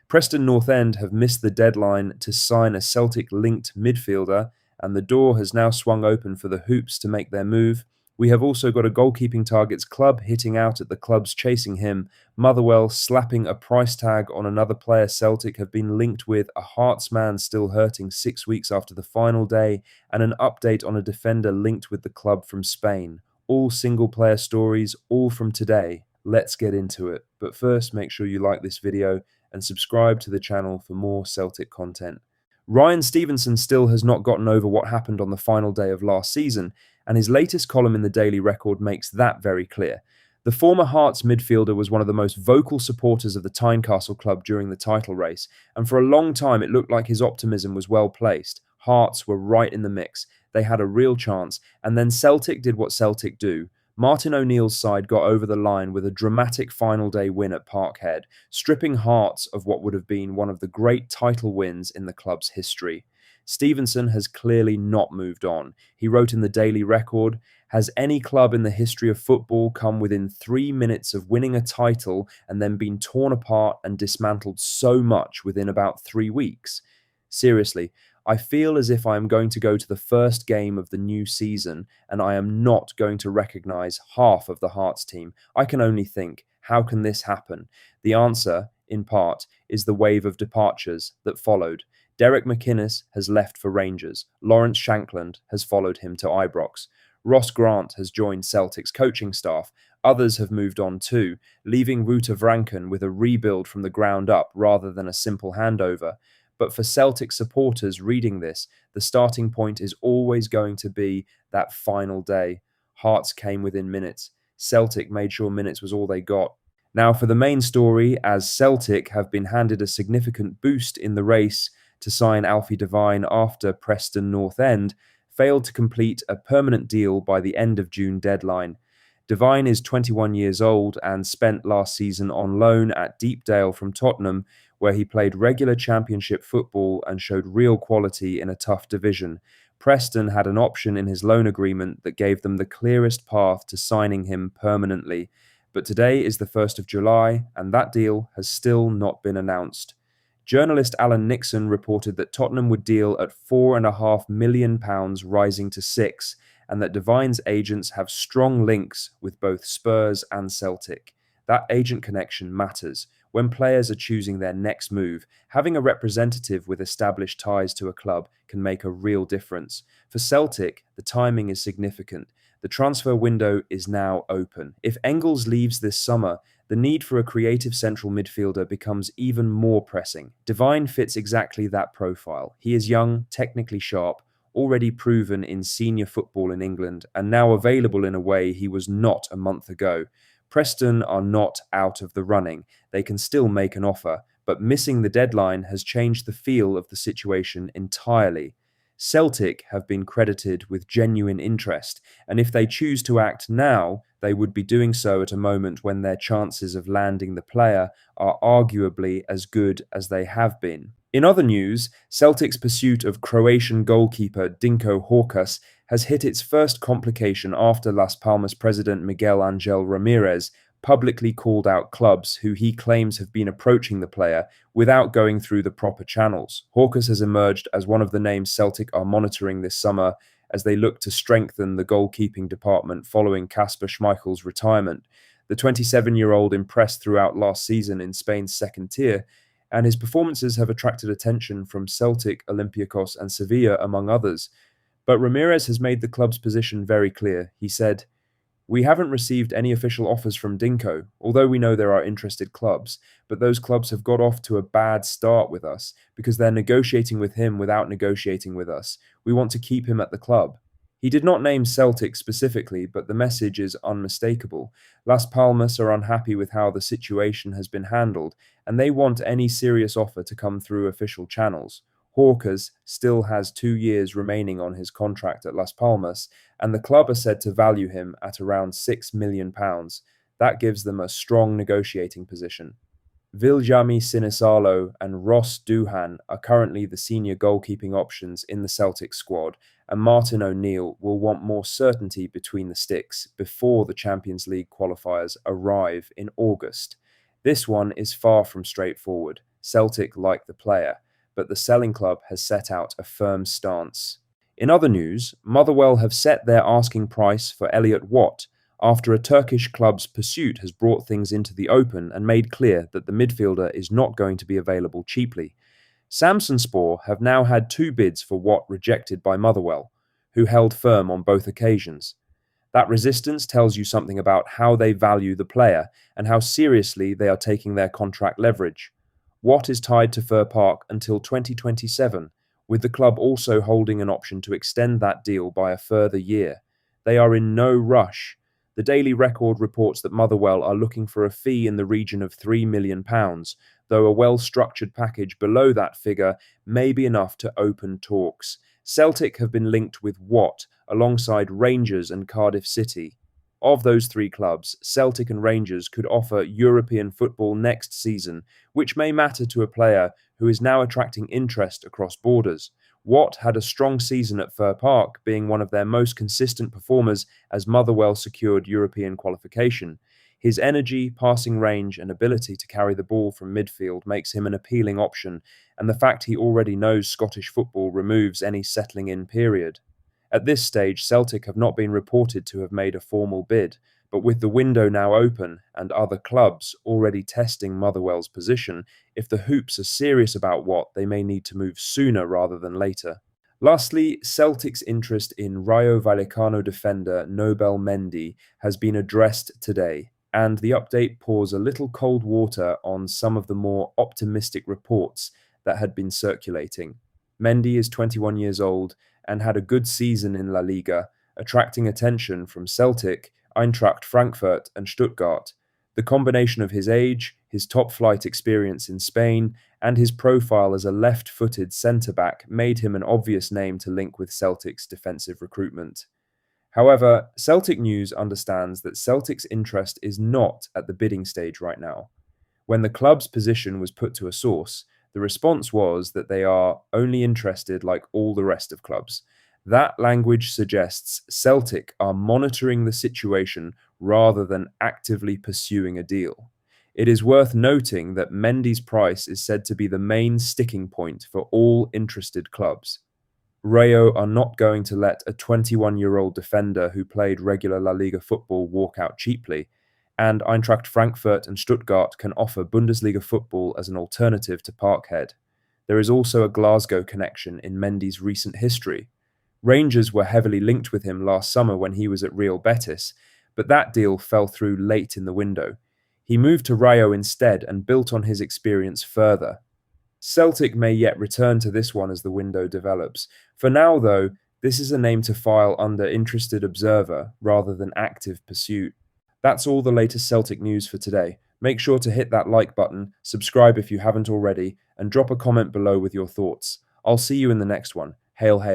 Preston North End have missed the deadline to sign a Celtic-linked midfielder, and the door has now swung open for the Hoops to make their move. We have also got a goalkeeping targets club hitting out at the clubs chasing him, Motherwell slapping a price tag on another player Celtic have been linked with, a Hearts man still hurting 6 weeks after the final day, and an update on a defender linked with the club from Spain. All single-player stories, all from today. Let's get into it. But first, make sure you like this video and subscribe to the channel for more Celtic content. Ryan Stevenson still has not gotten over what happened on the final day of last season, and his latest column in the Daily Record makes that very clear. The former Hearts midfielder was one of the most vocal supporters of the Tynecastle club during the title race, and for a long time it looked like his optimism was well placed. Hearts were right in the mix. They had a real chance, and then Celtic did what Celtic do. Martin O'Neill's side got over the line with a dramatic final day win at Parkhead, stripping Hearts of what would have been one of the great title wins in the club's history. Stevenson has clearly not moved on. He wrote in the Daily Record, "Has any club in the history of football come within 3 minutes of winning a title and then been torn apart and dismantled so much within about 3 weeks? Seriously, I feel as if I am going to go to the first game of the new season and I am not going to recognise half of the Hearts team. I can only think, how can this happen?" The answer, in part, is the wave of departures that followed. Derek McInnes has left for Rangers. Lawrence Shankland has followed him to Ibrox. Ross Grant has joined Celtic's coaching staff. Others have moved on too, leaving Ruta Vranken with a rebuild from the ground up rather than a simple handover. But for Celtic supporters reading this, the starting point is always going to be that final day. Hearts came within minutes. Celtic made sure minutes was all they got. Now for the main story, as Celtic have been handed a significant boost in the race to sign Alfie Divine after Preston North End failed to complete a permanent deal by the end of June deadline. Divine is 21 years old and spent last season on loan at Deepdale from Tottenham, where he played regular championship football and showed real quality in a tough division. Preston had an option in his loan agreement that gave them the clearest path to signing him permanently. But today is the 1st of July, and that deal has still not been announced. Journalist Alan Nixon reported that Tottenham would deal at £4.5 million, rising to £6 million, and that Divine's agents have strong links with both Spurs and Celtic. That agent connection matters. When players are choosing their next move, having a representative with established ties to a club can make a real difference. For Celtic, the timing is significant. The transfer window is now open. If Engels leaves this summer, the need for a creative central midfielder becomes even more pressing. Divine fits exactly that profile. He is young, technically sharp, already proven in senior football in England, and now available in a way he was not a month ago. Preston are not out of the running. They can still make an offer, but missing the deadline has changed the feel of the situation entirely. Celtic have been credited with genuine interest, and if they choose to act now, they would be doing so at a moment when their chances of landing the player are arguably as good as they have been. In other news, Celtic's pursuit of Croatian goalkeeper Dinko Horkus has hit its first complication after Las Palmas president Miguel Angel Ramirez publicly called out clubs who he claims have been approaching the player without going through the proper channels. Horkus has emerged as one of the names Celtic are monitoring this summer as they look to strengthen the goalkeeping department following Kasper Schmeichel's retirement. The 27-year-old impressed throughout last season in Spain's second tier, and his performances have attracted attention from Celtic, Olympiacos and Sevilla, among others. But Ramirez has made the club's position very clear. He said, "We haven't received any official offers from Dinko, although we know there are interested clubs, but those clubs have got off to a bad start with us because they're negotiating with him without negotiating with us. We want to keep him at the club." He did not name Celtic specifically, but the message is unmistakable. Las Palmas are unhappy with how the situation has been handled, and they want any serious offer to come through official channels. Horkus still has 2 years remaining on his contract at Las Palmas, and the club are said to value him at around £6 million. That gives them a strong negotiating position. Viljami Sinisalo and Ross Doohan are currently the senior goalkeeping options in the Celtic squad, and Martin O'Neill will want more certainty between the sticks before the Champions League qualifiers arrive in August. This one is far from straightforward. Celtic like the player, but the selling club has set out a firm stance. In other news, Motherwell have set their asking price for Elliot Watt after a Turkish club's pursuit has brought things into the open and made clear that the midfielder is not going to be available cheaply. Samsunspor have now had 2 bids for Watt rejected by Motherwell, who held firm on both occasions. That resistance tells you something about how they value the player and how seriously they are taking their contract leverage. Watt is tied to Fir Park until 2027, with the club also holding an option to extend that deal by a further year. They are in no rush. The Daily Record reports that Motherwell are looking for a fee in the region of £3 million, though a well-structured package below that figure may be enough to open talks. Celtic have been linked with Watt alongside Rangers and Cardiff City. Of those 3 clubs, Celtic and Rangers could offer European football next season, which may matter to a player who is now attracting interest across borders. Watt had a strong season at Fir Park, being one of their most consistent performers as Motherwell secured European qualification. His energy, passing range, and ability to carry the ball from midfield makes him an appealing option, and the fact he already knows Scottish football removes any settling-in period. At this stage, Celtic have not been reported to have made a formal bid, but with the window now open and other clubs already testing Motherwell's position, if the Hoops are serious about Watt, they may need to move sooner rather than later. Lastly, Celtic's interest in Rayo Vallecano defender Nobel Mendy has been addressed today, and the update pours a little cold water on some of the more optimistic reports that had been circulating. Mendy is 21 years old and had a good season in La Liga, attracting attention from Celtic, Eintracht Frankfurt and Stuttgart. The combination of his age, his top-flight experience in Spain, and his profile as a left-footed centre-back made him an obvious name to link with Celtic's defensive recruitment. However, Celtic News understands that Celtic's interest is not at the bidding stage right now. When the club's position was put to a source, the response was that they are only interested like all the rest of clubs. That language suggests Celtic are monitoring the situation rather than actively pursuing a deal. It is worth noting that Mendy's price is said to be the main sticking point for all interested clubs. Rayo are not going to let a 21-year-old defender who played regular La Liga football walk out cheaply, and Eintracht Frankfurt and Stuttgart can offer Bundesliga football as an alternative to Parkhead. There is also a Glasgow connection in Mendy's recent history. Rangers were heavily linked with him last summer when he was at Real Betis, but that deal fell through late in the window. He moved to Rayo instead and built on his experience further. Celtic may yet return to this one as the window develops. For now, though, this is a name to file under interested observer rather than active pursuit. That's all the latest Celtic news for today. Make sure to hit that like button, subscribe if you haven't already, and drop a comment below with your thoughts. I'll see you in the next one. Hail, hail.